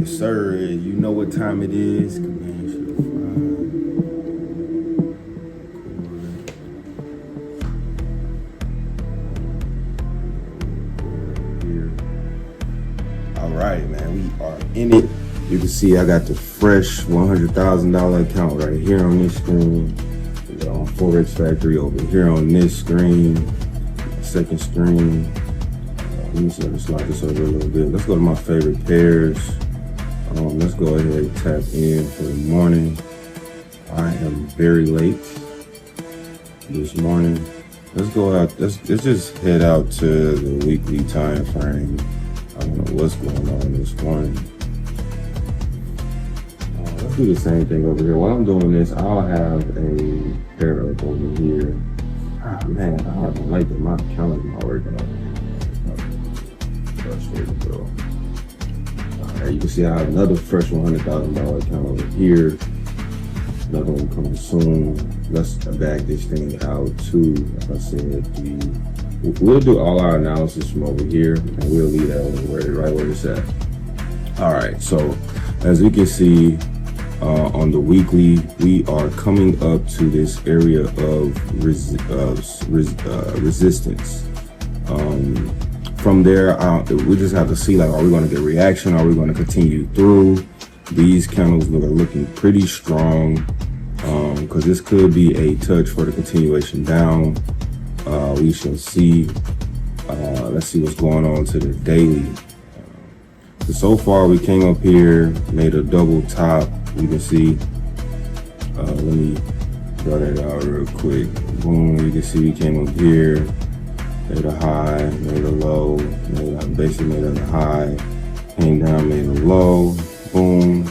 Yes, sir, you know what time it is. Command shift 5. Here. All right, man, we are in it. You can see I got the fresh $100,000 account right here on this screen. We got on Forex Factory over here on this screen. Second screen. Let me see if I can slide this over a little bit. Let's go to my favorite pairs. Let's go ahead and tap in for the morning. I am very late this morning. Let's go out. Let's just head out to the weekly time frame. I don't know what's going on this morning. Let's do the same thing over here. While I'm doing this, I'll have a pair up over here. Ah, man, I don't like that my calendar's not working over here. Frustrating, bro. You can see I have another fresh $100,000 account over here. Another one coming soon. Let's back this thing out too. Like I said, we'll do all our analysis from over here, and we'll leave that right where it's at. All right. So as you can see on the weekly, we are coming up to this area of resistance. From there, we just have to see, like, are we going to get a reaction? Are we going to continue through? These candles are looking pretty strong, because this could be a touch for the continuation down. We shall see. Let's see what's going on to the daily. So far, we came up here, made a double top. You can see. Let me draw that out real quick. Boom. You can see we came up here. Made a high, made a low, basically made a high, came down, made a low, boom.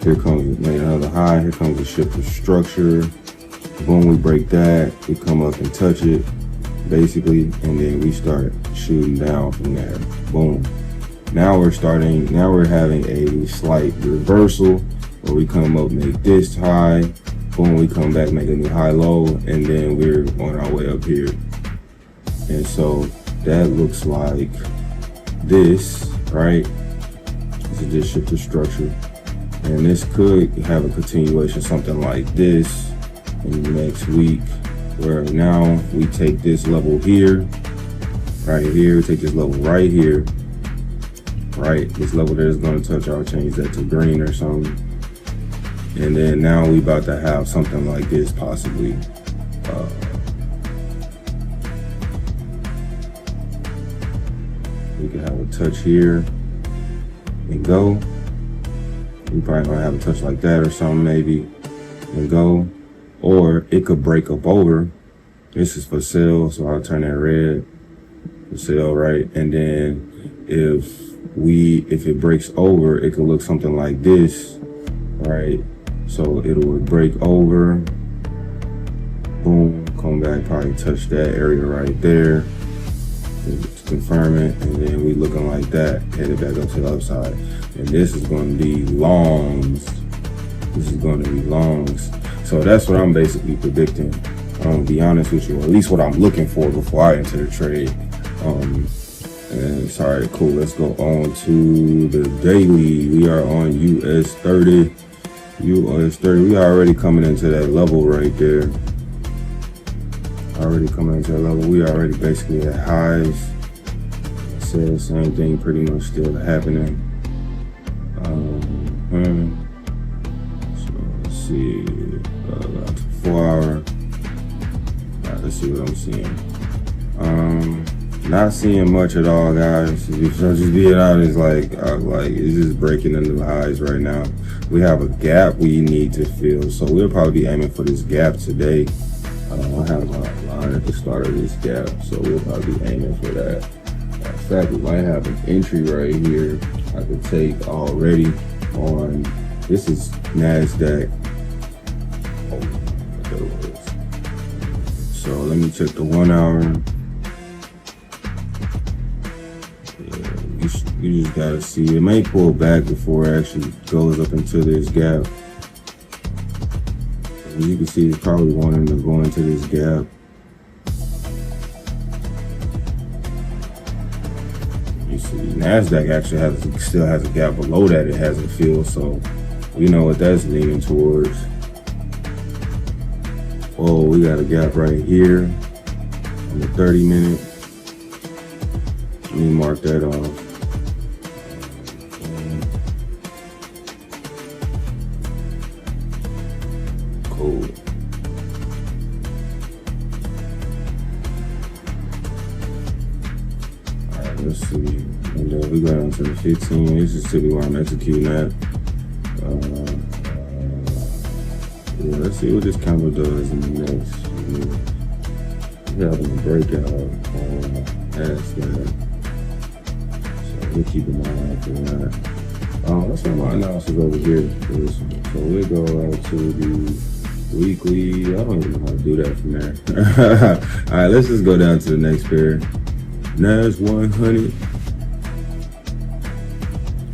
Here comes, made another high, here comes a shift of structure. Boom, we break that, we come up and touch it, basically, and then we start shooting down from there, boom. Now we're having a slight reversal, where we come up, make this high, boom, we come back, make a new high low, and then we're on our way up here. And so that looks like this, right? This is just shift of structure. And this could have a continuation, something like this in the next week, where now we take this level here, right here, take this level right here, right? This level there is going to touch, I'll change that to green or something. And then now we about to have something like this possibly. We could have a touch here and go. We probably gonna have a touch like that or something maybe and go. Or it could break up over. This is for sale, so I'll turn that red. For sale, right? And then if it breaks over, it could look something like this, right? So it would break over, boom, come back, probably touch that area right there. Confirm it, and then we looking like that, headed back up to the upside. And this is going to be longs. This is going to be longs. So that's what I'm basically predicting. To be honest with you, or at least what I'm looking for before I enter the trade. And sorry, cool. Let's go on to the daily. We are on US 30. US 30. We are already coming into that level right there. Already coming into that level. We already basically at highs. Said same thing, pretty much still happening. So let's see, 4 hour. All right, let's see what I'm seeing. Not seeing much at all, guys. If I'm just being honest, like it's just breaking into the highs right now. We have a gap we need to fill, so we'll probably be aiming for this gap today. I have my line at the start of this gap, so we'll probably be aiming for that. In fact, we might have an entry right here I could take already on, this is NASDAQ. So let me check the 1 hour. Yeah, you just gotta see, it may pull back before it actually goes up into this gap. As you can see, it's probably wanting to go into this gap. You see, NASDAQ actually still has a gap below that it hasn't filled, so we know what that's leaning towards. Oh, we got a gap right here on the 30-minute. Let me mark that off. Cool. Alright, let's see. And then we go down to the 15. This is typically where I'm executing at. Yeah, let's see what this candle does in the next. We're having a breakout on NASDAQ. So we'll keep an eye out for that. Let's run my analysis over here. So we'll go out to the weekly. I don't even know how to do that from there. All right, let's just go down to the next pair. NAS100.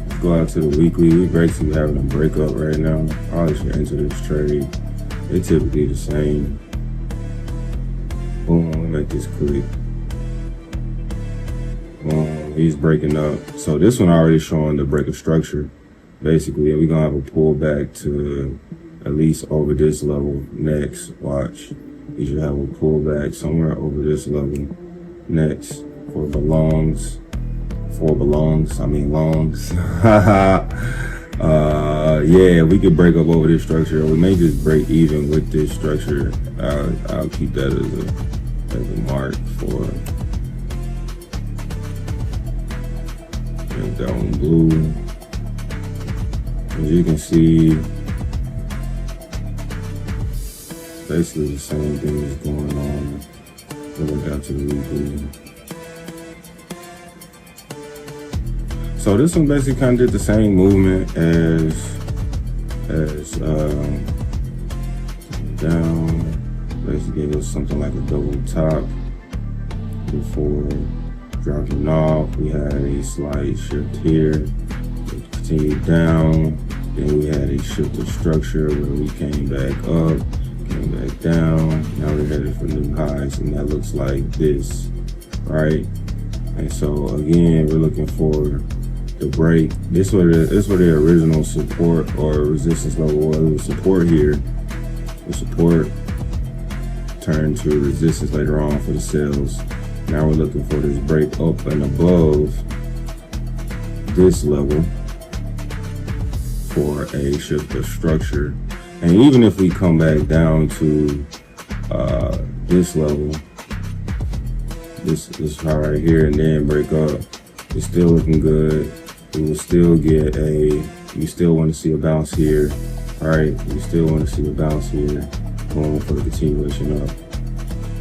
Let's go out to the weekly. We basically having a breakup right now. Probably should enter this trade. They typically the same. Boom, let me make this quick. Boom, he's breaking up. So this one already showing the break of structure. Basically, we're gonna have a pullback to at least over this level next. Watch. We should have a pullback somewhere over this level next for longs. Yeah, we could break up over this structure. We may just break even with this structure. I'll keep that as a mark for make that one blue. As you can see, basically the same thing is going on. Going down to the weekly. So this one basically kind of did the same movement as down. Basically it was something like a double top before dropping off. We had a slight shift here, it continued down. Then we had a shift of structure where we came back up, came back down. Now we're headed for new highs, and that looks like this, right? And so again, we're looking for the break. This where the original support or resistance level was. It was support here. The support turned to resistance later on for the sales. Now we're looking for this break up and above this level for a shift of structure. And even if we come back down to this level, this high right here, and then break up, it's still looking good. We will still get you still want to see a bounce here, all right? You still want to see a bounce here, boom, for the continuation up,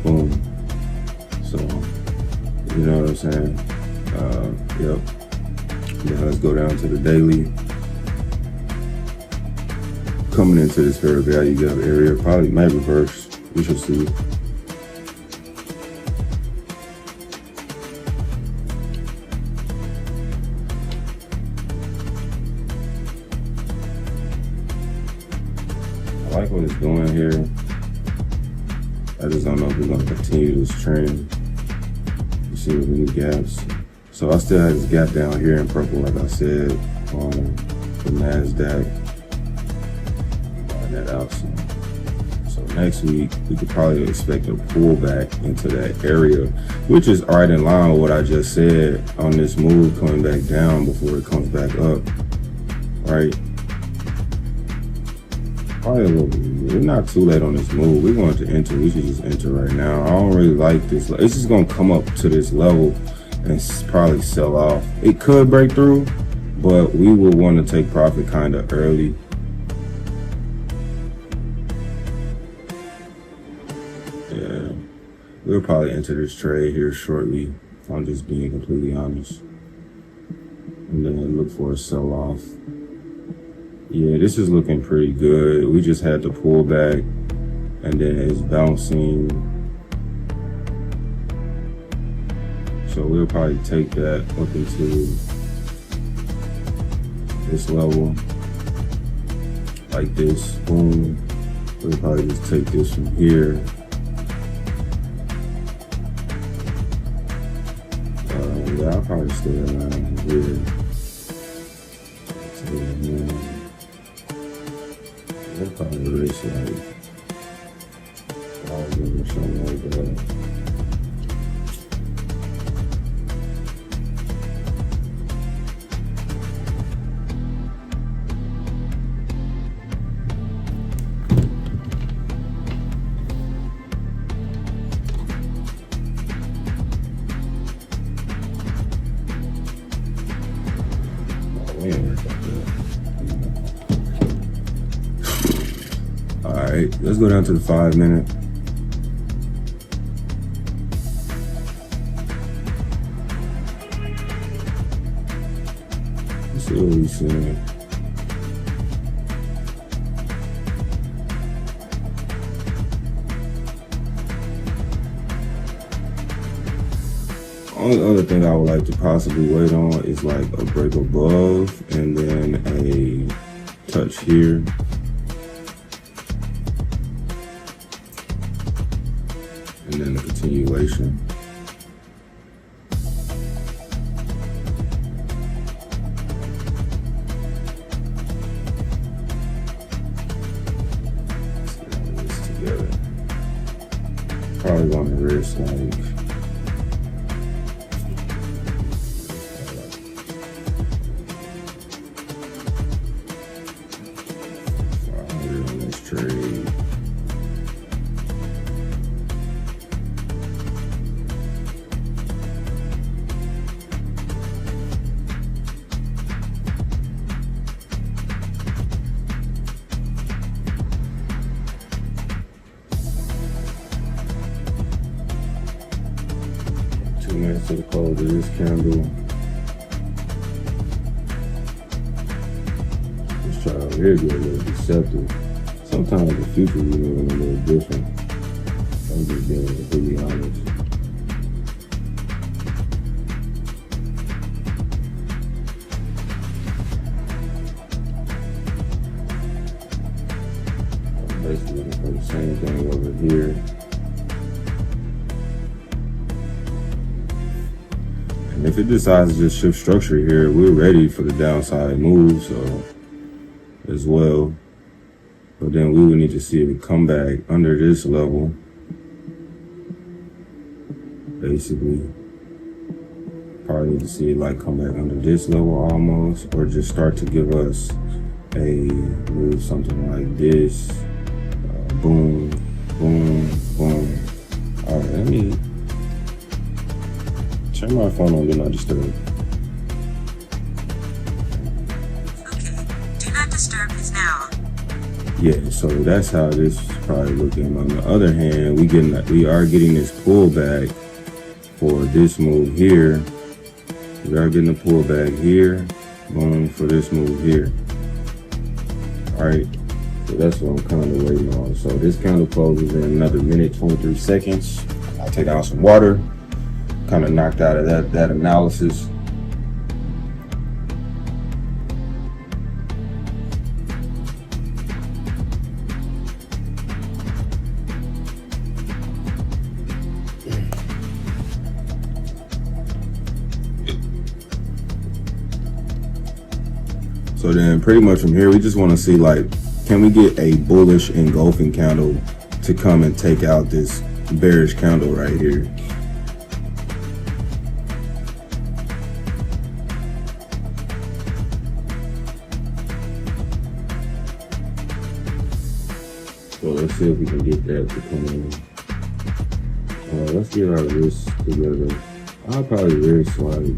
boom. So, you know what I'm saying? Yep. Now let's go down to the daily. Coming into this fair value gap area, probably might reverse. We shall see. I like what it's doing here. I just don't know if we're going to continue this trend. You see with any gaps. So I still have this gap down here in purple, like I said, on the NASDAQ. That out. So next week we could probably expect a pullback into that area, which is right in line with what I just said on this move coming back down before it comes back up, right? Probably a little bit. We're not too late on this move. We want to enter. We should just enter right now. I don't really like this. It's just gonna come up to this level and probably sell off. It could break through, but we will want to take profit kind of early. Yeah, we'll probably enter this trade here shortly, if I'm just being completely honest. And then look for a sell-off. Yeah, this is looking pretty good. We just had to pull back, and then it's bouncing. So we'll probably take that up into this level, like this, boom. We'll probably just take this from here. Yeah, I'll probably stay around here. They'll probably risk like $1,000 or something like that. Alright, let's go down to the 5 minute. Let's see what he's saying. Only other thing I would like to possibly wait on is like a break above and then a touch here. And then the continuation. Let's get all this together. Probably want to risk like trade. To the close of this candle. This chart over here get a little deceptive. Sometimes the future is a little different. I'm just being completely honest. I'm basically looking for the same thing over here. And if it decides to just shift structure here, we're ready for the downside move, so as well. But then we would need to see it come back under this level. Basically, probably need to see it like come back under this level almost, or just start to give us a move, something like this. Boom, boom, boom. All right, let me turn my phone on, do not disturb. Okay, do not disturb is now. Yeah, so that's how this is probably looking. On the other hand, we are getting this pullback for this move here. We are getting a pullback here, boom, for this move here. All right, so that's what I'm kind of waiting on. So this candle closes in another minute, 23 seconds. I'll take out some water. Kind of knocked out of that analysis. So then pretty much from here, we just want to see like, can we get a bullish engulfing candle to come and take out this bearish candle right here? So let's see if we can get that to come in. Let's get our wrists together. I'll probably risk like,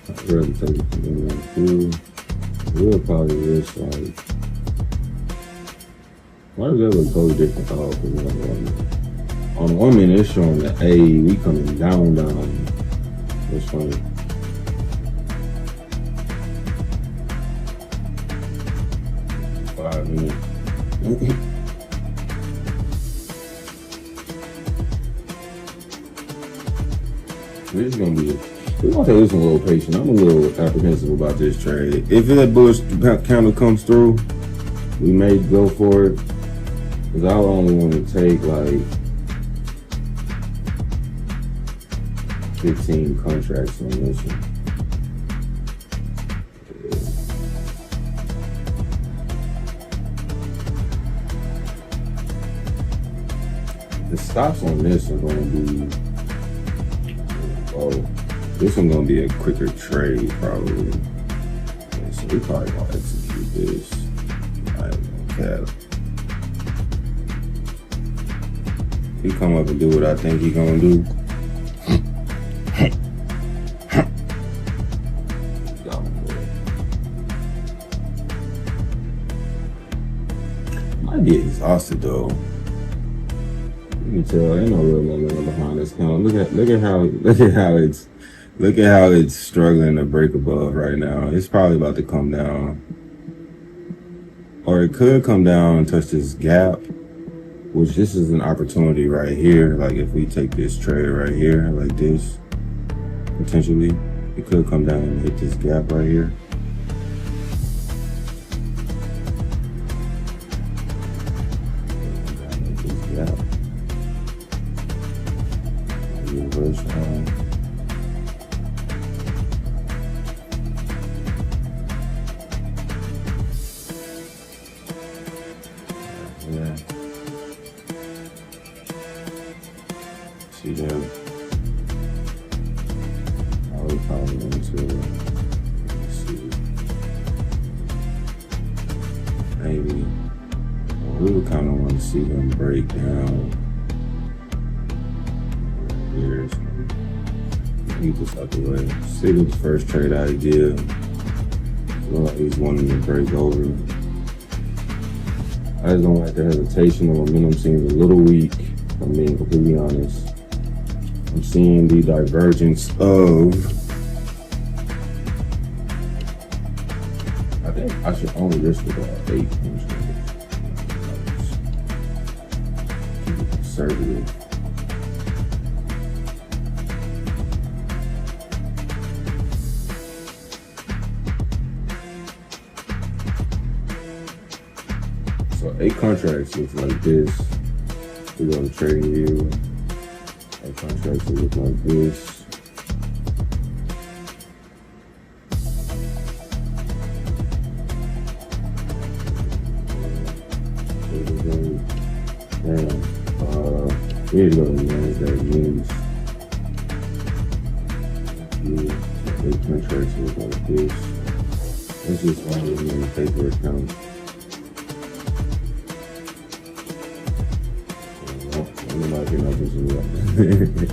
I'd rather take it from like two. We'll probably risk like, why does that look totally different? On the 1 minute, it's showing the A, we coming down. That's funny. Five minutes. We're gonna take this one a little patient. I'm a little apprehensive about this trade. If that bullish candle comes through, we may go for it. Because I only want to take like, 15 contracts on this one. The stops on this are going to be, this one's going to be a quicker trade probably. Okay, so we probably going to execute this. I ain't gonna cap. He come up and do what I think he gonna do. Might be exhausted though. You can tell ain't no real momentum behind this candle. Look at how it's struggling to break above right now. It's probably about to come down. Or it could come down and touch this gap, which this is an opportunity right here. Like if we take this trade right here, like this, potentially, it could come down and hit this gap right here. Reverse line. Yeah. See that? I would probably want to see. Maybe. Well, we would kind of want to see them break down. Here, so get this out the way. See this first trade idea. Look like he's wanting to break over. I just don't like the hesitation. The momentum seems a little weak, if I'm being completely honest. I'm seeing the divergence of, I think I should only risk about 8 inches. Keep it conservative. So 8 contracts looks like this. We go to trading view. 8 contracts will look like this. We need to go to NASDAQ news. 8 contracts look like this. Let's just find it in the paper account. I'm not getting up into that.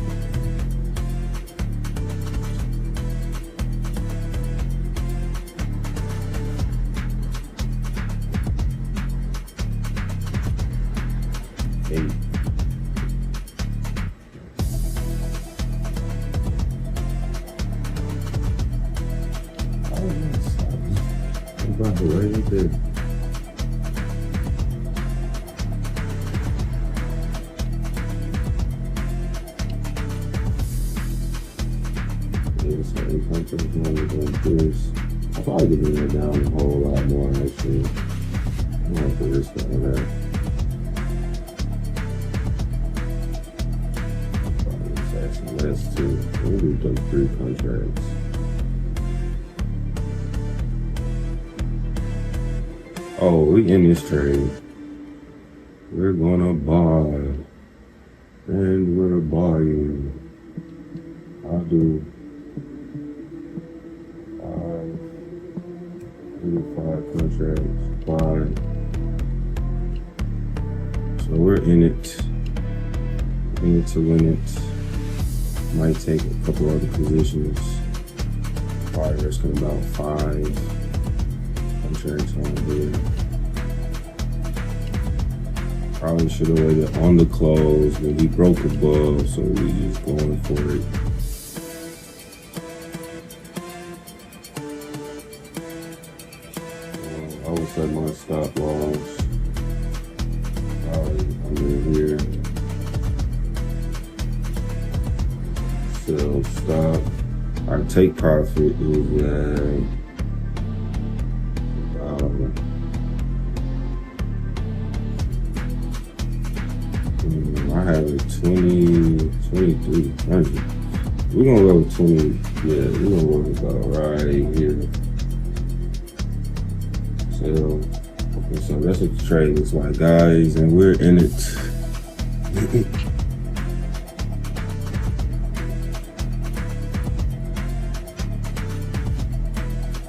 By the way, I'll probably be bringing it down a whole lot more actually. I don't have to risk all that. Probably actually less too. We'll do 3 contracts. Oh, we in this trade. We're gonna buy. And we're buying. I'll do 5 contracts, 5. So we're in it to win it. Might take a couple other positions. Probably risking about 5 contracts on here. Probably should have waited on the close, but he broke above, so we just going for it. I would set my stop loss probably under here. Sell stop. Our take profit is I have it 2300. We're gonna go 20. Yeah, we're gonna go about right here. So that's what the trade looks like, guys, and we're in it.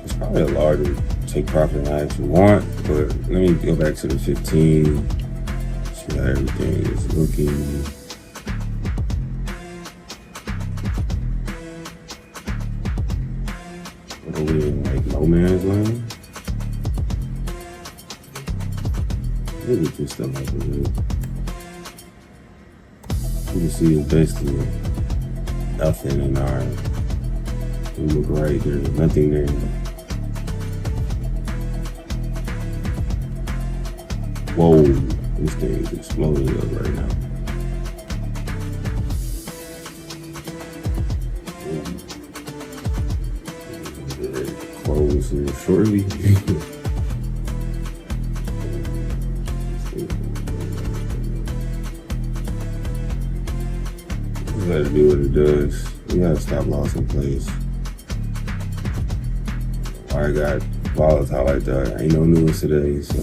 It's probably a larger take profit than I actually want, but let me go back to the 15. See how everything is looking. What are we in, like no man's land? Look at this stuff like this. You can see it's basically nothing in our. We look right, there's nothing there. Whoa, this thing is exploding up right now. Close here shortly. Let it do what it does. We gotta stop loss in place. Why I got volatile like that? Ain't no news today, so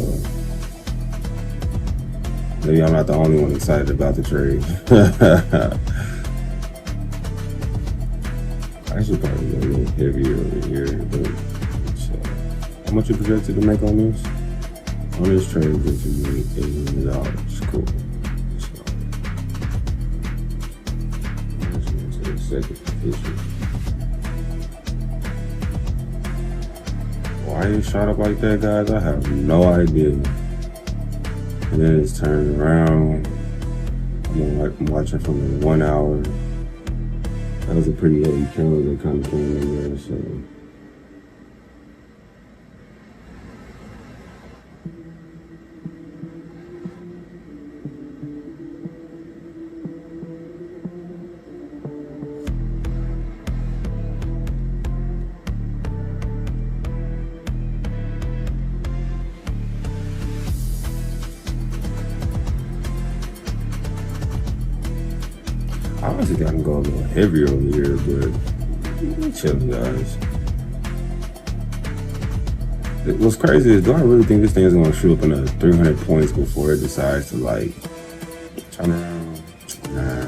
maybe I'm not the only one excited about the trade. I should probably go a little heavier over here, but how much you projected to make on this? On this trade, you make $800. Cool. Second position. Why it shot up like that, guys? I have no idea. And then it's turned around. I'm watching from the 1 hour. That was a pretty heavy candle that kind of came in there, so. I honestly gotta go a little heavier over here, but chill, guys. What's crazy is, do I really think this thing is gonna shoot up another 300 points before it decides to like turn around? Nah.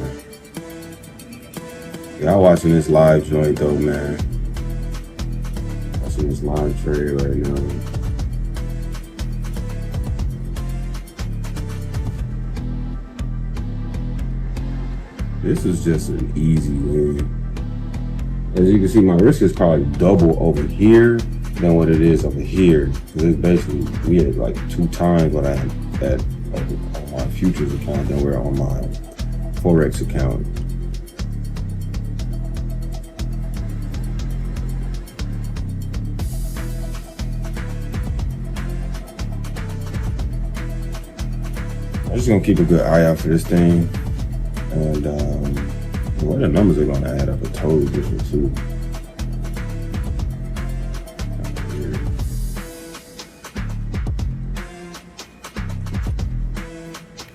Y'all watching this live joint though, man. Watching this live trade right now. This is just an easy win. As you can see, my risk is probably double over here than what it is over here. Because it's basically, we had like 2 times what I had on my futures account than we're on my forex account. I'm just gonna keep a good eye out for this thing. And the way the numbers are going to add up are totally different too.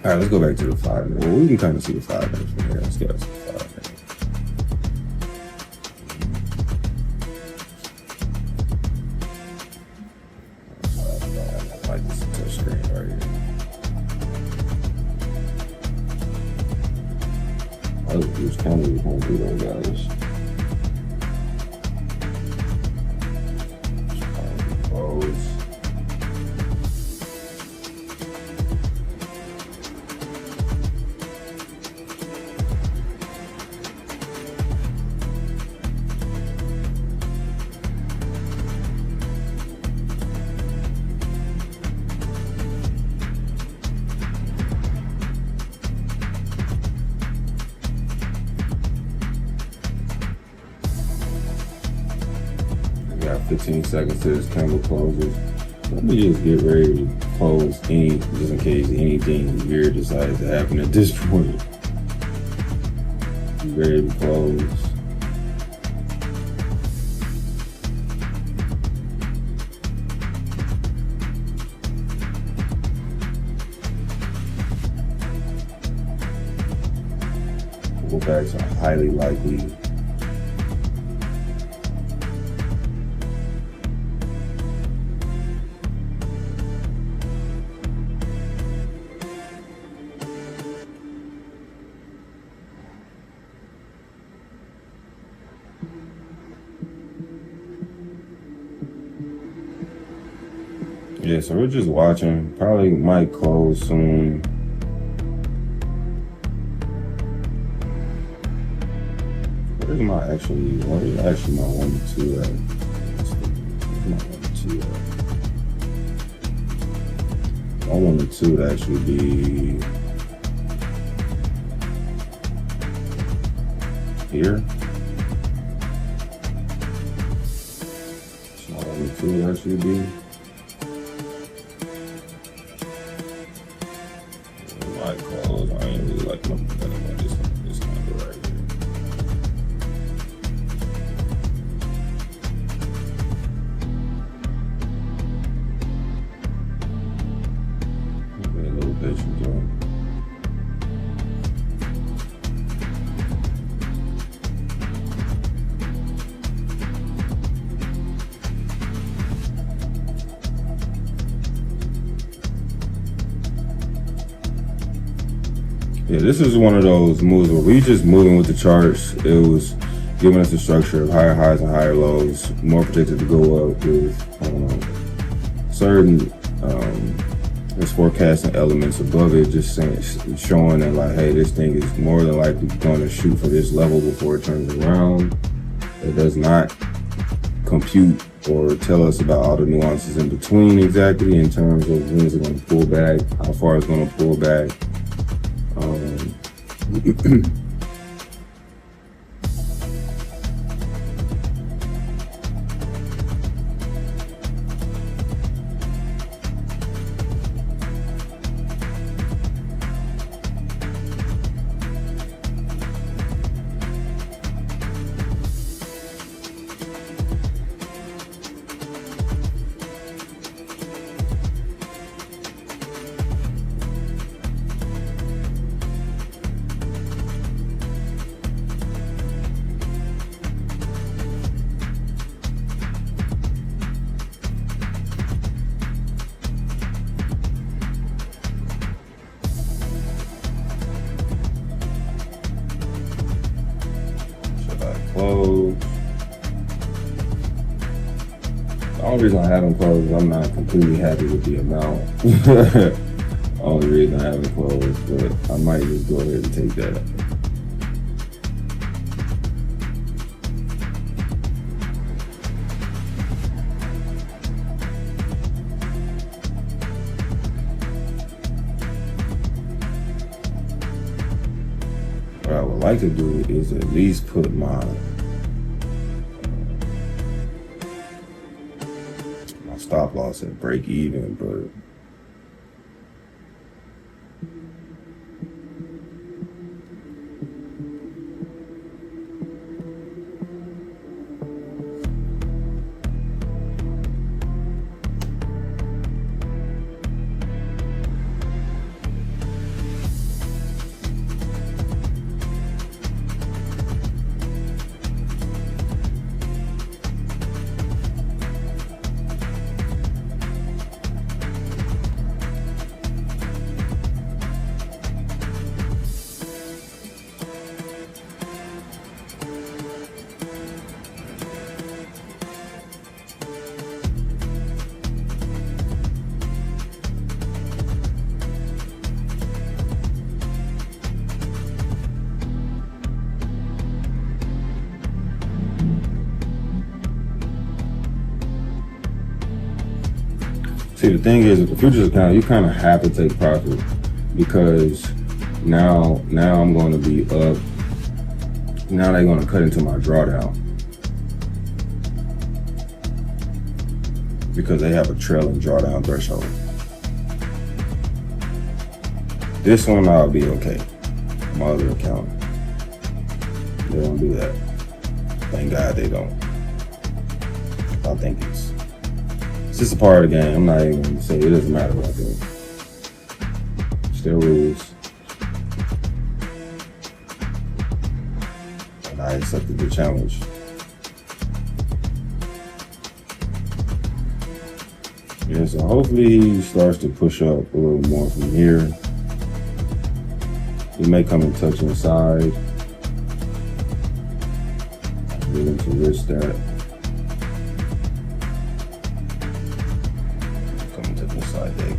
All right, let's go back to the 5 minute. Well, we can kind of see the 5 minutes from here. Let's get to the 5 minutes. I like this touch screen right here. I was just kind of do that, guys. Close. Got 15 seconds to this candle closes. Let me just get ready to close just in case anything weird decides to happen at this point. Be ready to close. Go back to highly likely Yeah, so we're just watching. Probably might close soon. Where's actually my 1 to 2 at? Where's my 1 to 2 at? My 1 to 2 would actually be here. So my 1 to 2 would actually be. Might close. I ain't really like nothing better than this number right here. A little patient joint. Yeah, this is one of those moves where we just moving with the charts. It was giving us the structure of higher highs and higher lows, more predicted to go up with certain forecasting elements above it, just showing that like, hey, this thing is more than likely going to shoot for this level before it turns around. It does not compute or tell us about all the nuances in between exactly in terms of when is it going to pull back, how far it's going to pull back. Close. The only reason I haven't closed is I'm not completely happy with the amount. Only reason I haven't closed, but I might just go ahead and take that. What I would like to do is at least put my stop loss at break even, but see, the thing is, with the futures account, you kind of have to take profit because now I'm going to be up. Now they're going to cut into my drawdown because they have a trailing drawdown threshold. This one I'll be okay. My other account, they don't do that. Thank God they don't. I think it's just a part of the game. I'm not even going to say it doesn't matter what I do. Still rules. And I accepted the challenge. Yeah, so hopefully he starts to push up a little more from here. He may come and touch inside. I'm willing to risk that.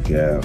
gap.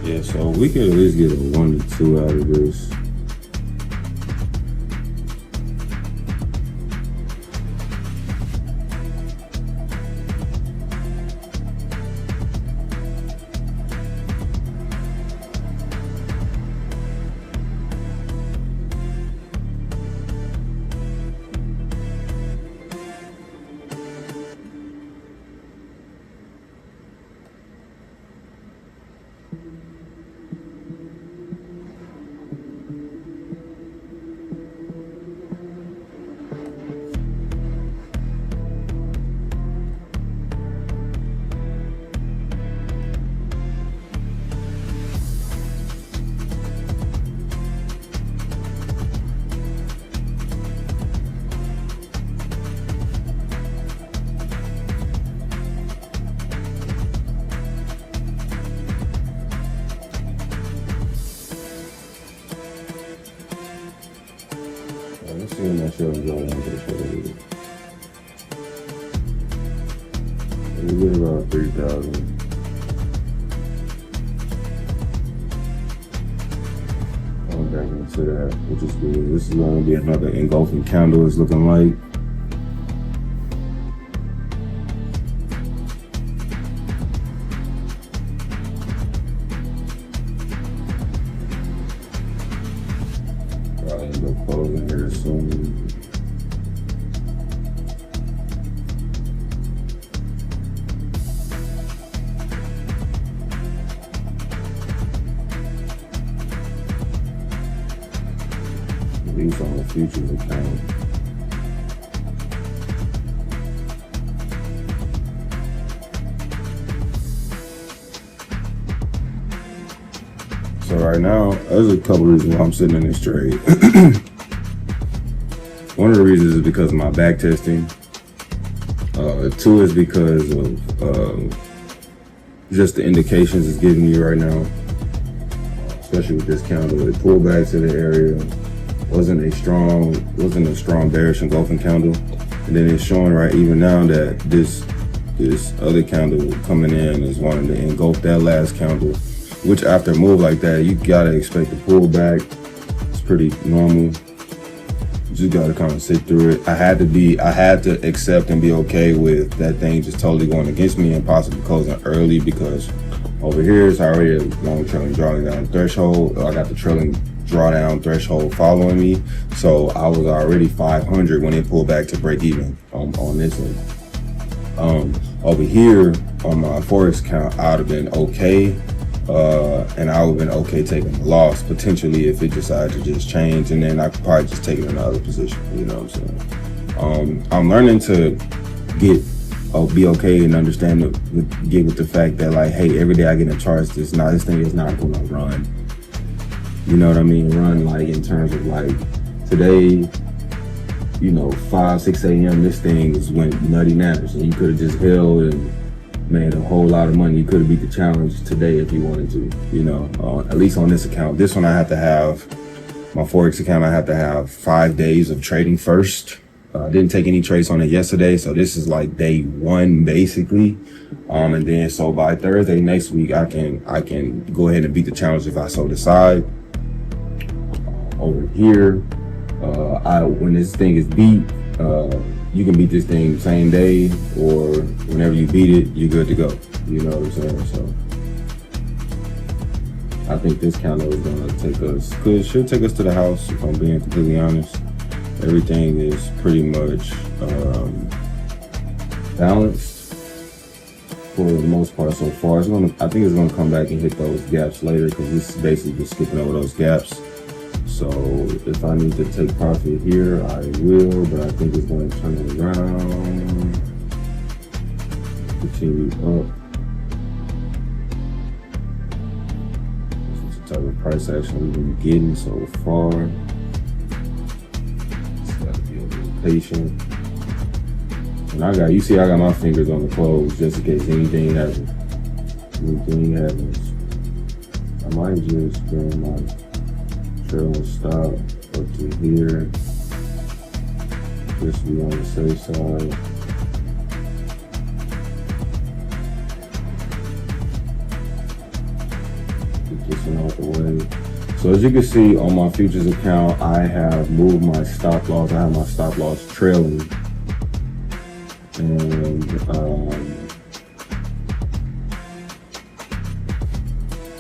Yeah, so we could at least get a 1 to 2 out of this. Let's see when that show and go down to the show. We get about 3,000. Going back into that, which is good. This is going to be another engulfing candle. It's looking like. Probably end up closing here soon. At least on the futures account. So right now, there's a couple reasons why I'm sitting in this trade. One of the reasons is because of my back testing. Two is because of just the indications it's giving me right now, especially with this candle. It pulled back to the area, wasn't a strong bearish engulfing candle, and then it's showing right even now that this other candle coming in is wanting to engulf that last candle. Which after a move like that, you gotta expect to pull back. It's pretty normal. You just gotta kind of sit through it. I had to accept and be okay with that thing just totally going against me and possibly closing early, because over here it's already a long trailing drawdown threshold. I got the trailing drawdown threshold following me. So I was already 500 when it pulled back to break even on this end. Over here on my forex account, I'd have been okay. And I would have been okay taking the loss potentially if it decided to just change, and then I could probably just take it in another position. You know what I'm saying? I'm learning to be okay and understand get with the fact that, like, hey, every day I get in a chart, this thing is not going to run. You know what I mean? Run like in terms of like today, 5, 6 a.m. this thing went nutty natters, and you could have just held and made a whole lot of money. You could have beat the challenge today if you wanted to, at least on this account. This one I have to have, my Forex account, I have to have 5 days of trading first. I didn't take any trades on it yesterday, so this is like day 1 basically. And then so by Thursday next week, I can go ahead and beat the challenge if I so decide. Over here, when this thing is beat, you can beat this thing same day, or whenever you beat it, you're good to go. You know what I'm saying? So I think this candle is gonna it should take us to the house, if I'm being completely honest. Everything is pretty much balanced for the most part so far. I think it's gonna come back and hit those gaps later, because this is basically just skipping over those gaps. So if I need to take profit here, I will, but I think it's going to turn it around, continue up. This is the type of price action we've been getting so far. Just gotta be a little patient. And I got my fingers on the close just in case anything happens. I might just bring my trailing stop up to here, just to be on the safe side. Get this one out the way. So as you can see on my futures account, I have moved my stop loss. I have my stop loss trailing, and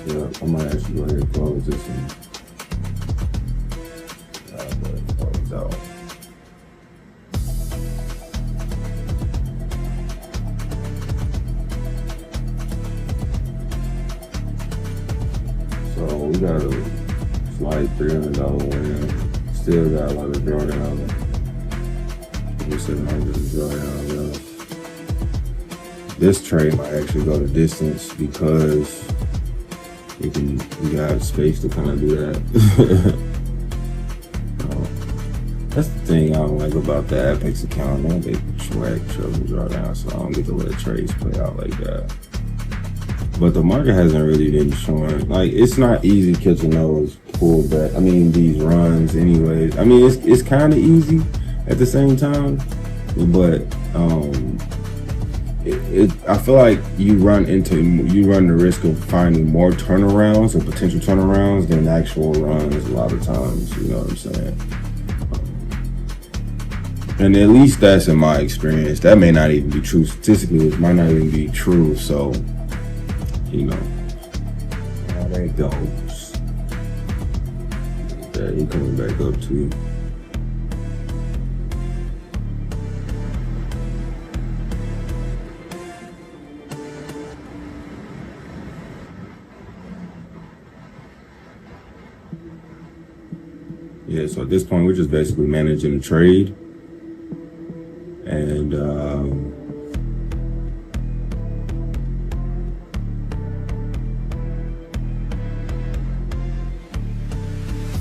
yeah, I might actually go ahead and close this one. Out. So we got a slight $300 win. Still got a lot of drawdown. We're sitting on this drawdown. This trade might actually go the distance because we got space to kind of do that. That's the thing I don't like about the Apex account, man. They track triple drawdown, so I don't get to let trades play out like that. But the market hasn't really been showing, like, it's not easy catching those pullback. I mean, these runs, anyways. I mean, it's kind of easy at the same time, but I feel like you run the risk of finding more turnarounds or potential turnarounds than actual runs a lot of times. You know what I'm saying? And at least that's in my experience. That may not even be true. Statistically, it might not even be true. So, you know, how that goes. Yeah, he coming back up too. Yeah, so at this point, we're just basically managing the trade. And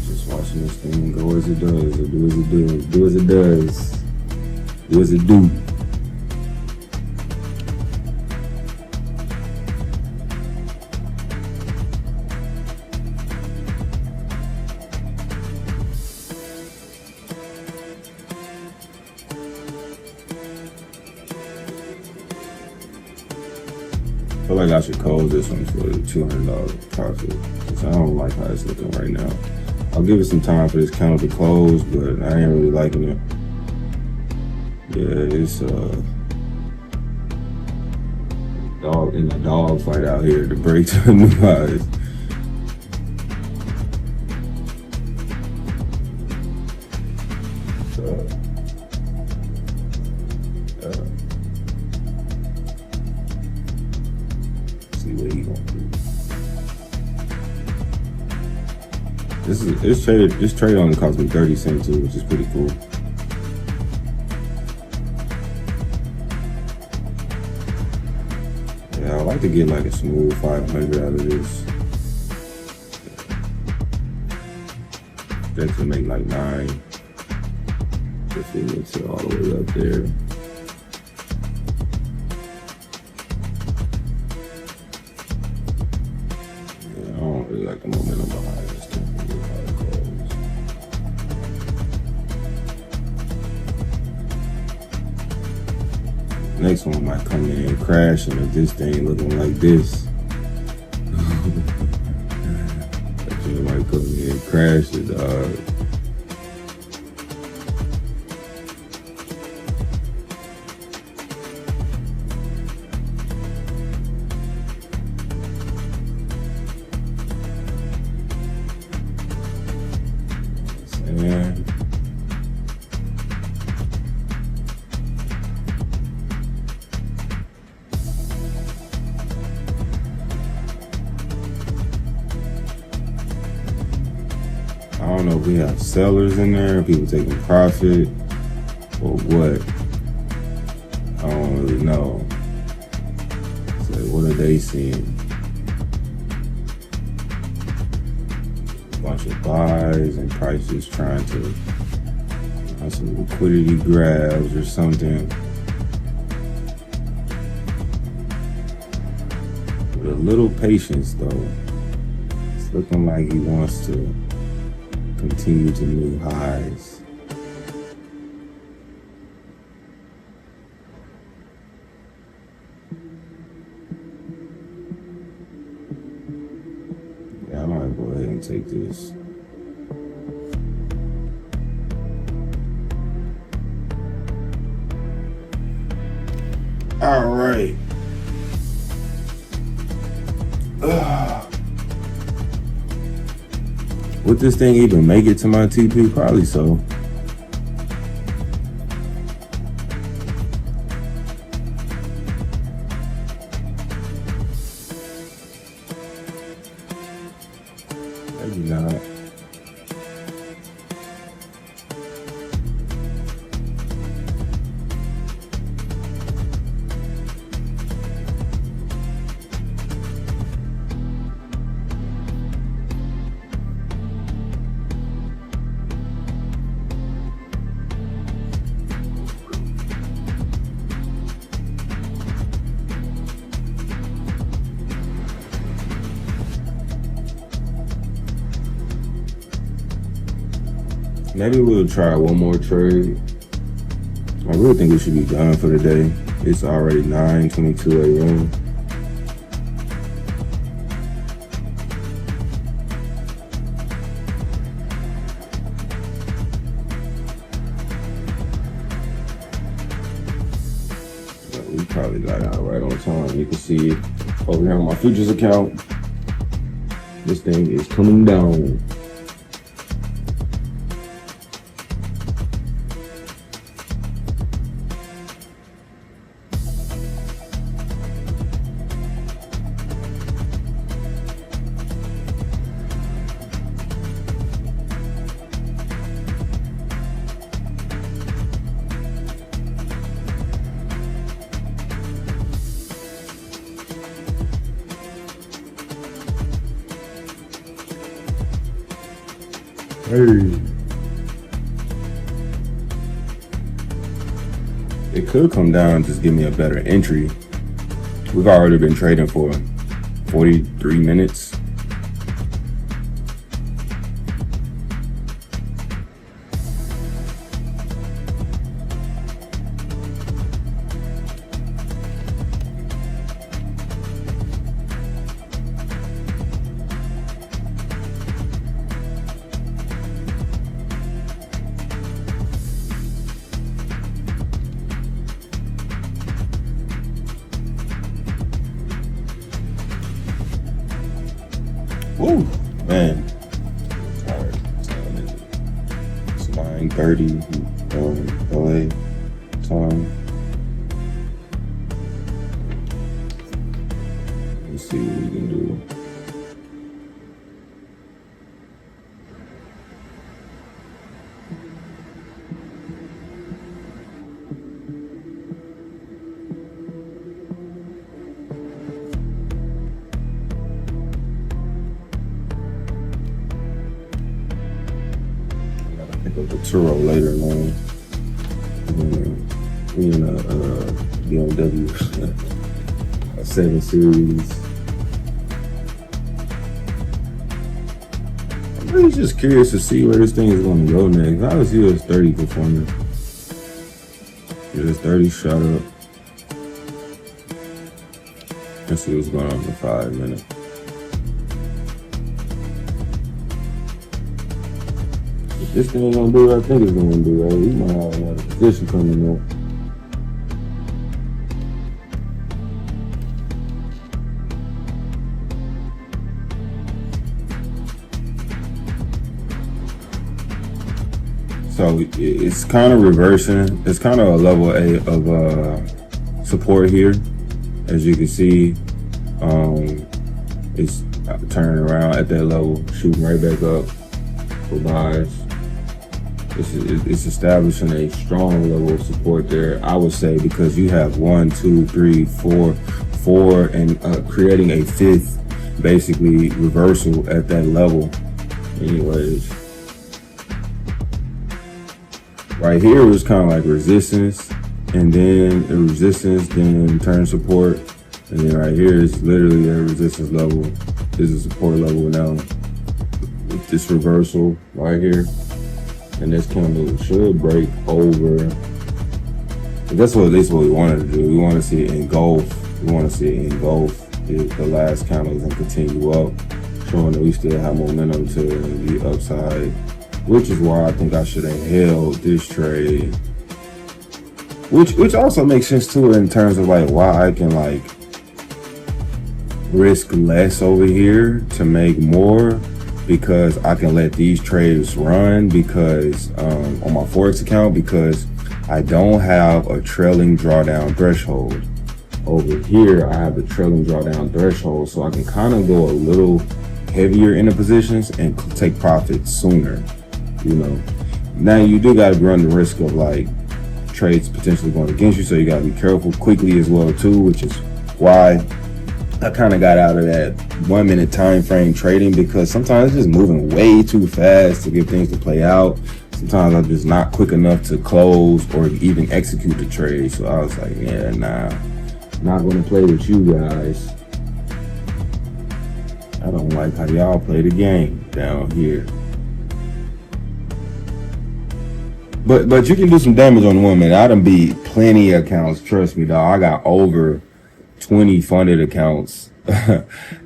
just watching this thing go as it does, or do as it does, do as it does, do as it do. I feel like I should close this one for the $200 profit, because I don't like how it's looking right now. I'll give it some time for this candle to close, but I ain't really liking it. Yeah, it's dog fight out here to break to the new highs. See what he gonna do. This trade only cost me 30 cents too, which is pretty cool. Yeah, I like to get like a smooth 500 out of this. That to make like 9. If it makes it all the way up there. Yeah, I don't really like the momentum behind this thing. Next one might come in and crash, and if this thing looking like this, that thing might come in and crash it, and I don't know if we have sellers in there, people taking profit, or what. I don't really know. So what are they seeing? A bunch of buys and prices trying to have some liquidity grabs or something. With a little patience though. It's looking like he wants to continue to new highs. Yeah, I might go ahead and take this. All right. Would this thing even make it to my TP? Probably so. Maybe not. Maybe we'll try one more trade. I really think we should be done for the day. It's already 9:22 a.m. We probably got out right on time. You can see it over here on my futures account. This thing is coming down. Hey. It could come down and just give me a better entry. We've already been trading for 43 minutes. Woo, man. Tired. It's 9:30 LA time. Let's see what we can do. The Turo later, man. We in a BMW a 7 Series. I'm really just curious to see where this thing is going to go next. How is US 30 performing? US 30 shot up. Let's see what's going on in the 5 minute. This thing ain't gonna do what I think it's gonna do, right? We might have another position coming up. So it's kind of reversing. It's kind of a level A of support here. As you can see, it's turning around at that level, shooting right back up. for buys. It's establishing a strong level of support there, I would say, because you have 1, 2, 3, 4, and creating a fifth, basically reversal at that level. Anyways, right here was kind of like resistance, and then the resistance, then turn support, and then right here is literally a resistance level. This is a support level now. With this reversal right here. And this candle should break over. That's what at least what we wanted to do. We want to see it engulf. We want to see it engulf the last candles and continue up, showing that we still have momentum to the upside. Which is why I think I should have held this trade. Which also makes sense too in terms of like why I can like risk less over here to make more. Because I can let these trades run because on my forex account, because I don't have a trailing drawdown threshold. Over here I have the trailing drawdown threshold, so I can kind of go a little heavier in the positions and take profits sooner, you know. Now you do got to run the risk of like trades potentially going against you, so you got to be careful quickly as well too, which is why I kind of got out of that 1 minute time frame trading, because sometimes it's just moving way too fast to get things to play out. Sometimes I'm just not quick enough to close or even execute the trade. So I was like, yeah, nah, not gonna play with you guys. I don't like how y'all play the game down here. But you can do some damage on 1 minute. I done beat plenty of accounts, trust me, dog. I got over 20 funded accounts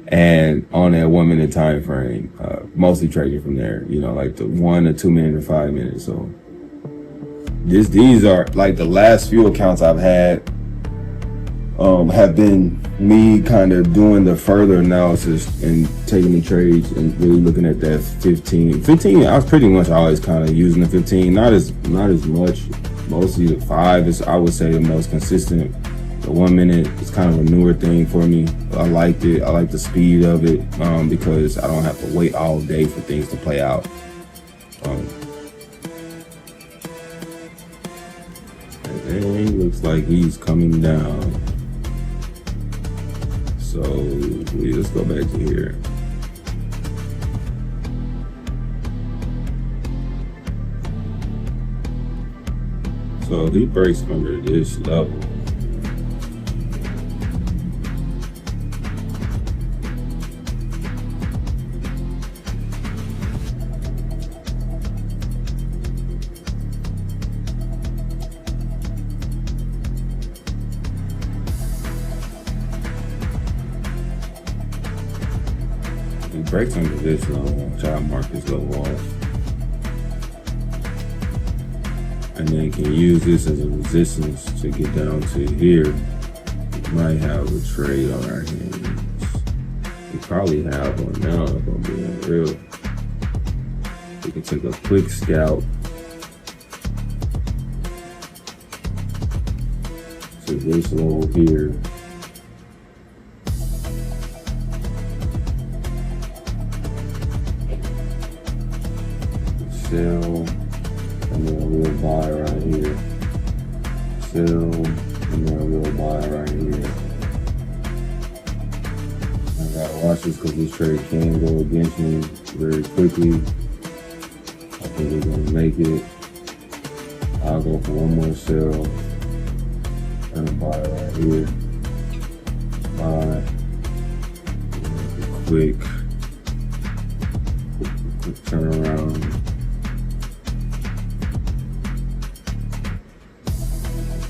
and on that 1 minute time frame, mostly trading from there, you know, like the 1 to 2 minute or 5 minutes. So these are like the last few accounts I've had have been me kind of doing the further analysis and taking the trades and really looking at that 15. I was pretty much always kind of using the 15, not as much. Mostly the 5 is, I would say, the most consistent. The 1 minute is kind of a newer thing for me. I liked it. I like the speed of it because I don't have to wait all day for things to play out. And it looks like he's coming down. So let's go back to here. So he breaks under this level. Breaks under this level, try to mark this level off, and then can use this as a resistance to get down to here. Might have a trade on our hands. We probably have one now, if I'm being real. We can take a quick scout to this level here. Sell, and then we'll buy right here. Sell, and then we'll buy right here. I gotta watch this because this trade can go against me very quickly. I think we're gonna make it. I'll go for one more sell and buy right here. Buy. Quick turnaround.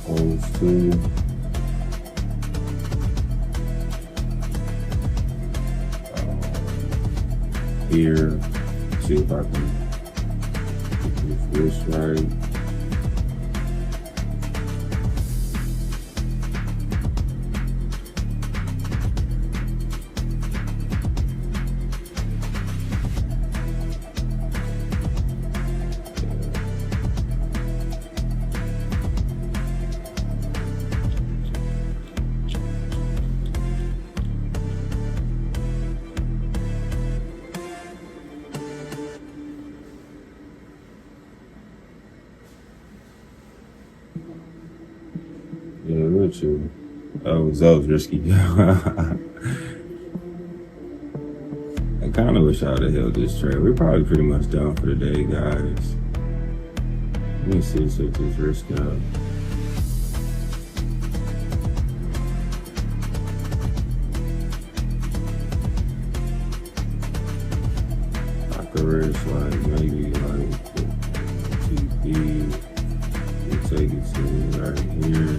Close two. Here, see if I can get this right. with you. That was risky. I kind of wish I would have held this trade. We're probably pretty much done for the day, guys. Let me see, set this risk up. I could risk like maybe like TP. We'll take it to right here.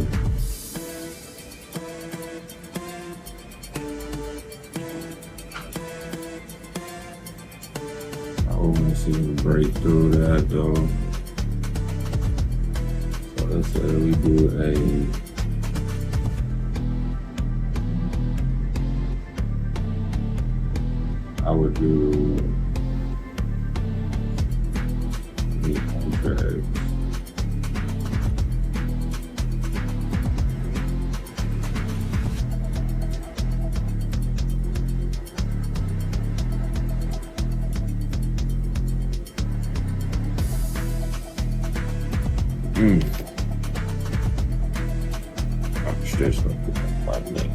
I want to see him break through that though. So let's say we do I would do contracts. I'm stressed up with my neck.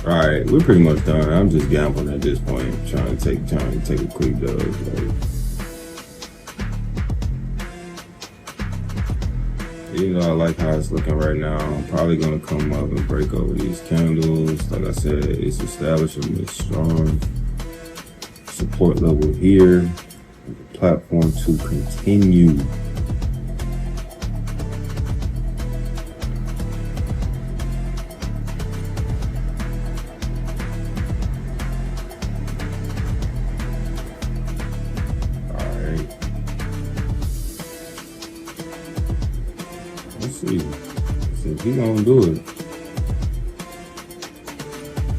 Alright, we're pretty much done. I'm just gambling at this point, trying to take a quick dose. Even though I like how it's looking right now, I'm probably gonna come up and break over these candles. Like I said, it's establishing this strong support level here. The platform to continue. Let's see if he gonna do it.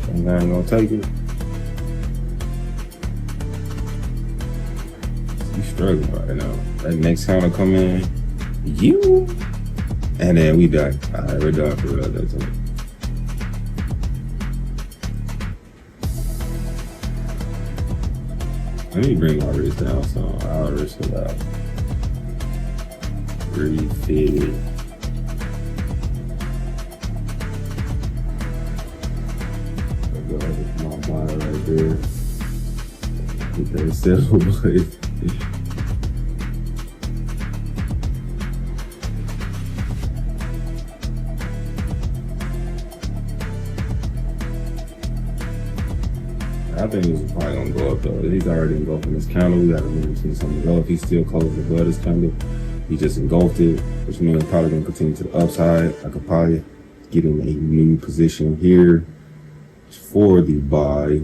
I'm not gonna take it. He's struggling right now. That next counter come in, and then we done. Alright, we're done for real that time. Let me bring my wrist down so I'll risk it out. Refit. My body right there. Get that settle, but I think this is probably gonna go up though. He's already engulfed in this candle. We gotta move to something else. If he's still closed above this candle, he just engulfed it, which means I'm probably gonna continue to the upside. I could probably get in a new position here for the buy.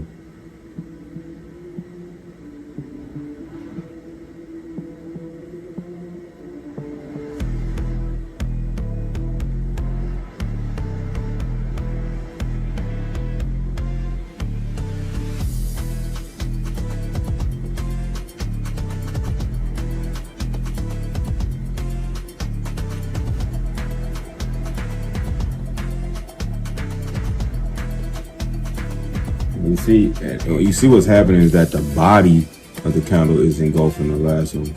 You see what's happening is that the body of the candle is engulfing the last one,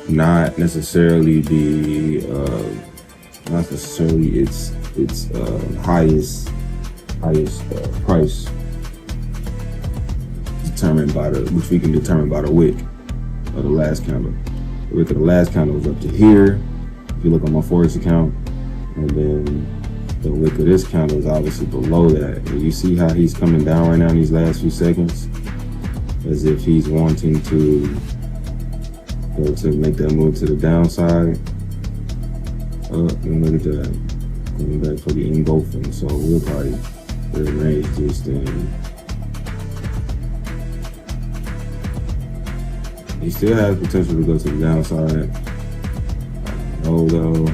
not necessarily its highest price determined by which we can determine by the wick of the last candle. The wick of the last candle was up to here. If you look on my forex account, and then the wick of this candle is obviously below that. And you see how he's coming down right now in these last few seconds, as if he's wanting to make that move to the downside. And look at that, going back for the engulfing. So we'll probably rearrange this thing. He still has potential to go to the downside. I don't know though.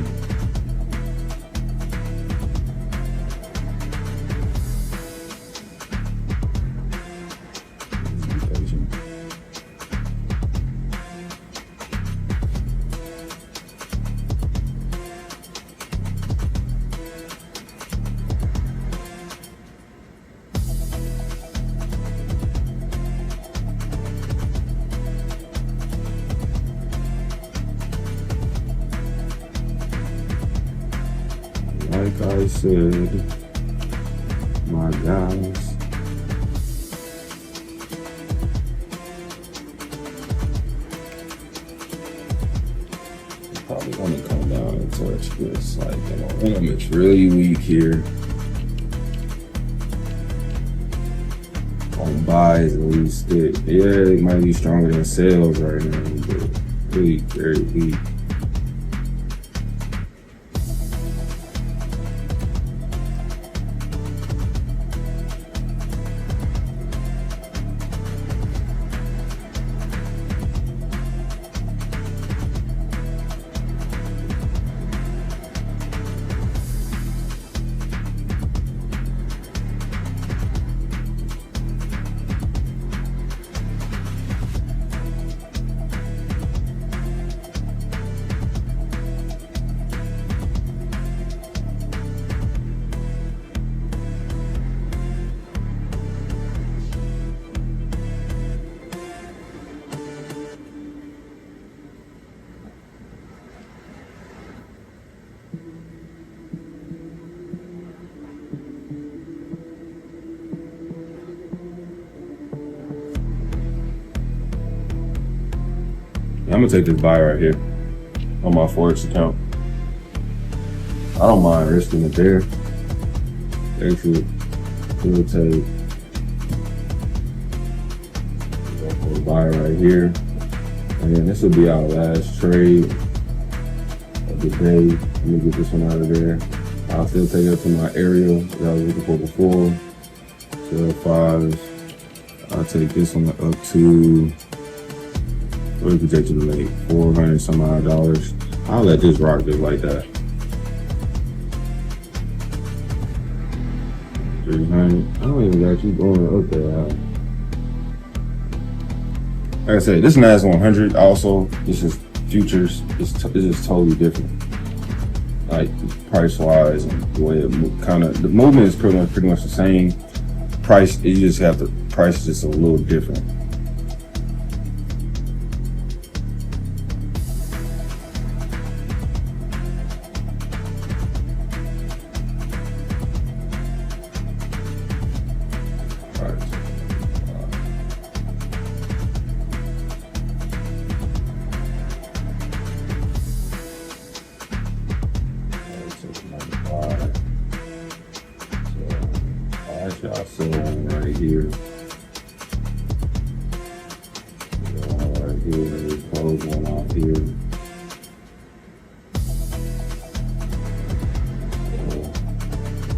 like I said, my guys, probably gonna come down and touch this. Like, the momentum is really weak here. On buys, at least it might be stronger than sales right now, but really very weak. I'm gonna take this buy right here on my forex account. I don't mind risking it there. Exit, we'll take a buy right here, and then this will be our last trade of the day. Let me get this one out of there. I'll still take it up to my area that I was looking for before. Sell fives. I'll take this one up to. We can take to the late $400 some odd. I'll let this rock just like that. 300. I don't even got you going up there. Like I said, this NAS100 also. This is futures. This is totally different. Like price wise and the way it the movement is pretty much the same. Price, you just have the price is just a little different. I'll sell one right here. One right here. Close one out here.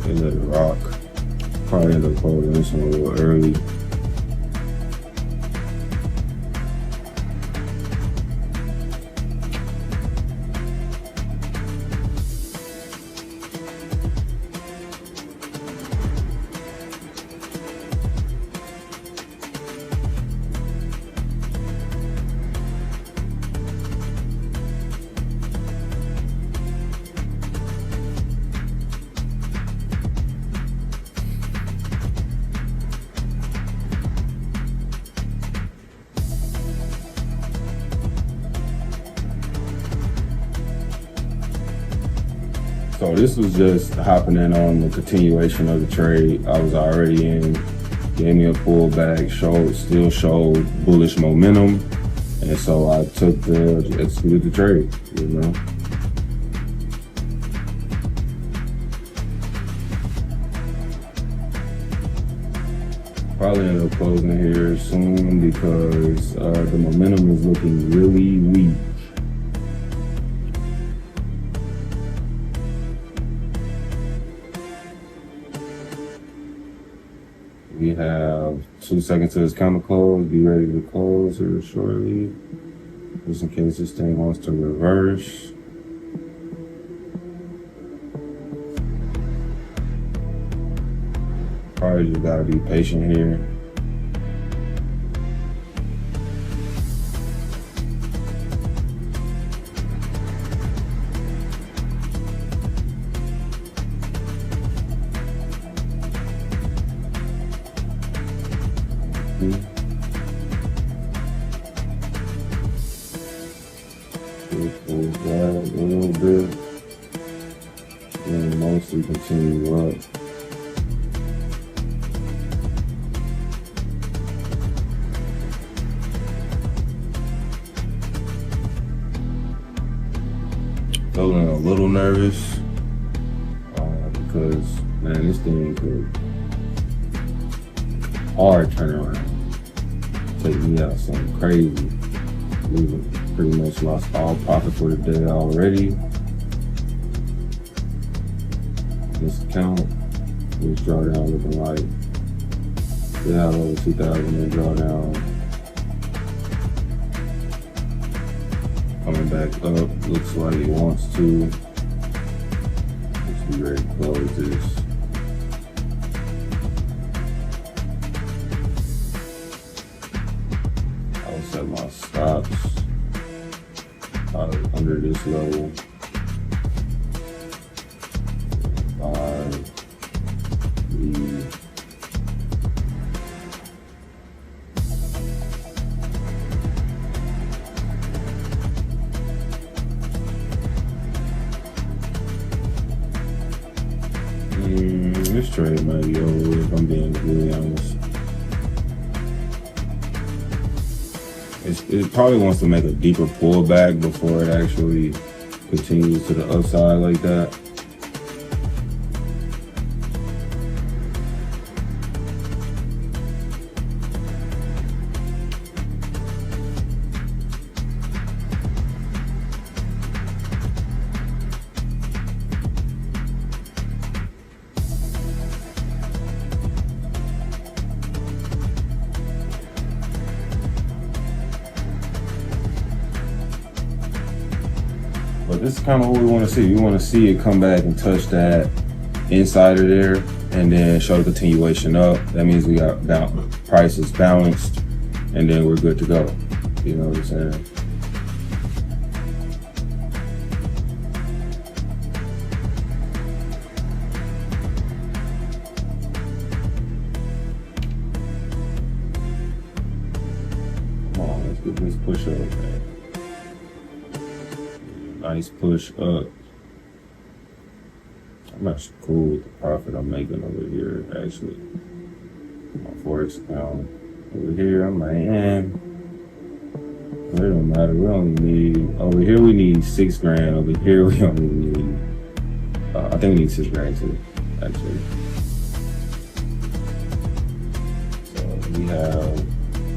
And let it rock. Probably end up closing this one a little early. So this was just hopping in on the continuation of the trade I was already in. Gave me a pullback, still showed bullish momentum, and so I executed the trade, you know. Probably end up closing here soon because the momentum is looking really weak. We have 2 seconds to this counter close. Be ready to close here shortly, just in case this thing wants to reverse. Probably just gotta be patient here. Pull that a little bit. and mostly continue up. Feeling a little nervous because, man, this thing could hard turn around, take me out something crazy. We've pretty much lost all profit for the day already. This account, this drawdown looking like we have over 2,000 in drawdown. Coming back up, looks like it wants to. Let's be ready to close this. I'll set my stops under this level. 5, 3. This trade might be over if I'm being really honest. It probably wants to make a deeper pullback before it actually continues to the upside like that. But this is kind of what we want to see. We want to see it come back and touch that insider there and then show the continuation up. That means we got prices balanced and then we're good to go. You know what I'm saying? Come on, let's get this push up, man. Nice push up. I'm actually cool with the profit I'm making over here, actually. My forex account. Over here, I'm like, it don't matter. We only need, over here we need 6 grand. Over here we only need, I think we need 6 grand too, actually. So we have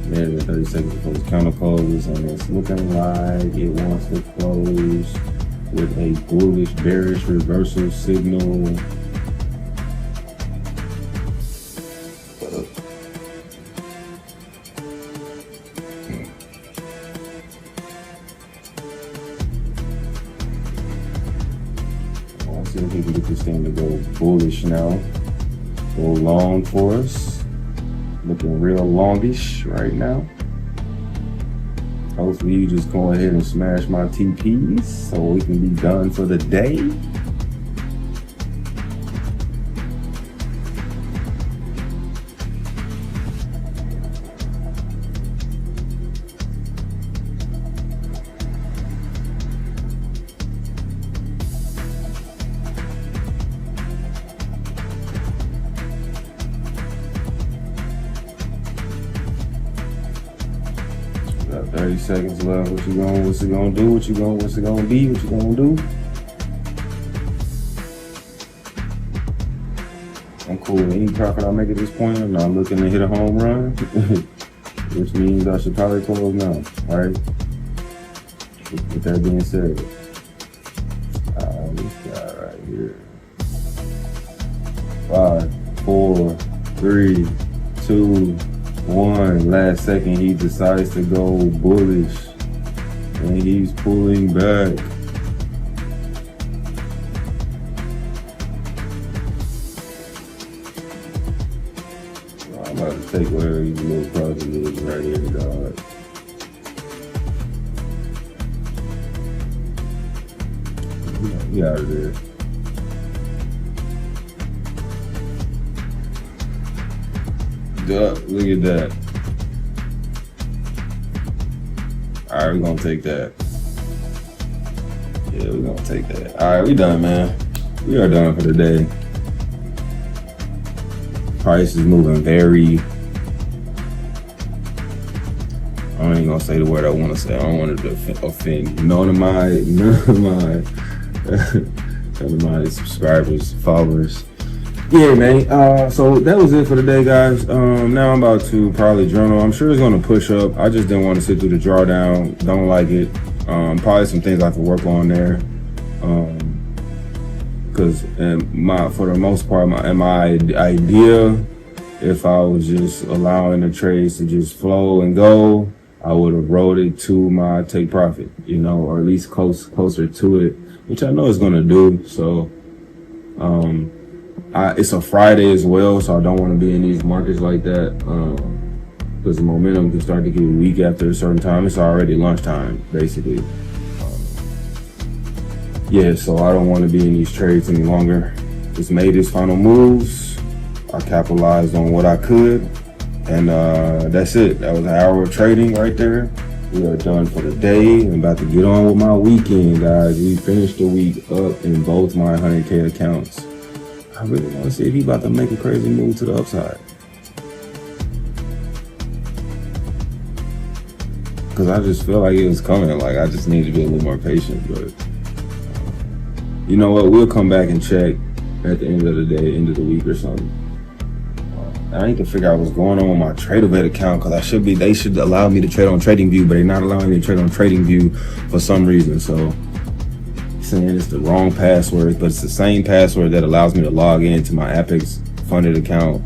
minute and 30 seconds before the counter closes, and it's looking like it wants to close with a bullish bearish reversal signal. Let's see if we can get this thing to go bullish now. Go long for us. Looking real longish right now. Hopefully you just go ahead and smash my TPs so we can be done for the day. Got 30 seconds left. What's it gonna do? What's it gonna be? What you gonna do? I'm cool with any profit I make at this point. I'm not looking to hit a home run, which means I should probably close now, right? With that being said, this guy right here. 5, 4, 3, 2, 1. Last second he decides to go bullish and he's pulling back. I'm about to take whatever these little profit is right here, dog. Get out of there. Look at that. Alright, we're gonna take that. Yeah, we're gonna take that. Alright, we done, man. we are done for the day. Price is moving very, I ain't gonna say the word I want to say. I don't want to offend none of my subscribers, followers. Yeah, man. So that was it for the day, guys. Now I'm about to probably journal. I'm sure it's gonna push up. I just didn't want to sit through the drawdown. Don't like it. Probably some things I have to work on there. Because for the most part, my idea, if I was just allowing the trades to just flow and go, I would have rolled it to my take profit, or at least closer to it, which I know it's gonna do. So, it's a Friday as well, so I don't want to be in these markets like that, because the momentum can start to get weak after a certain time. It's already lunchtime, basically. Yeah, so I don't want to be in these trades any longer. Just made his final moves. I capitalized on what I could, and that's it. That was an hour of trading right there. We are done for the day. I'm about to get on with my weekend, guys. We finished the week up in both my 100K accounts. I really want to see if he's about to make a crazy move to the upside. Because I just feel like it was coming. Like, I just need to be a little more patient. But you know what? We'll come back and check at the end of the day, end of the week or something. I need to figure out what's going on with my TradeOvate account, because they should allow me to trade on TradingView, but they're not allowing me to trade on TradingView for some reason. So saying it's the wrong password, but it's the same password that allows me to log into my Apex funded account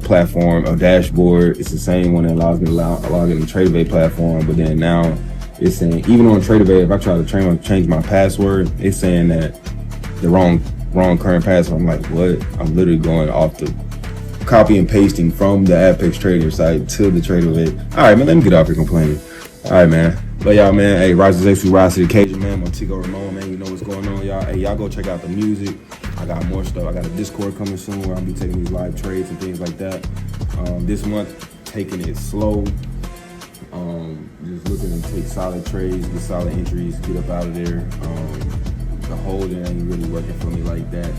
platform or dashboard. It's the same one that allows me to log in the TradeOvate platform. But then now it's saying, even on TradeOvate, if I try to change my password, it's saying that the wrong current password. I'm like, what? I'm literally going off the copy and pasting from the Apex Trader site to the TradeOvate. All right, man, let me get off here complaining. All right, man. But y'all, man, hey, rise to the occasion, man. Montego Ramon, man, you know what's going on, y'all. Hey, y'all go check out the music. I got more stuff. I got a Discord coming soon where I'll be taking these live trades and things like that. This month, taking it slow. Just looking to take solid trades, get solid entries, get up out of there. The holding ain't really working for me like that.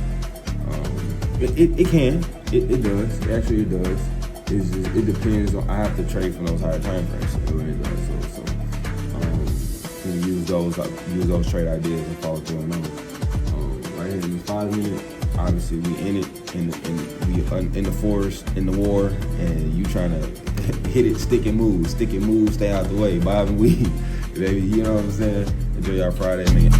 It can. It does. Actually, it does. It's just, it depends on, I have to trade from those higher time frames. So it does. So use those trade ideas and follow through on those. Right here in the 5 minute, obviously we in it, in the forest, in the war, and you trying to hit it, stick and move, stay out the way, bob and weave, baby. You know what I'm saying? Enjoy y'all Friday, man.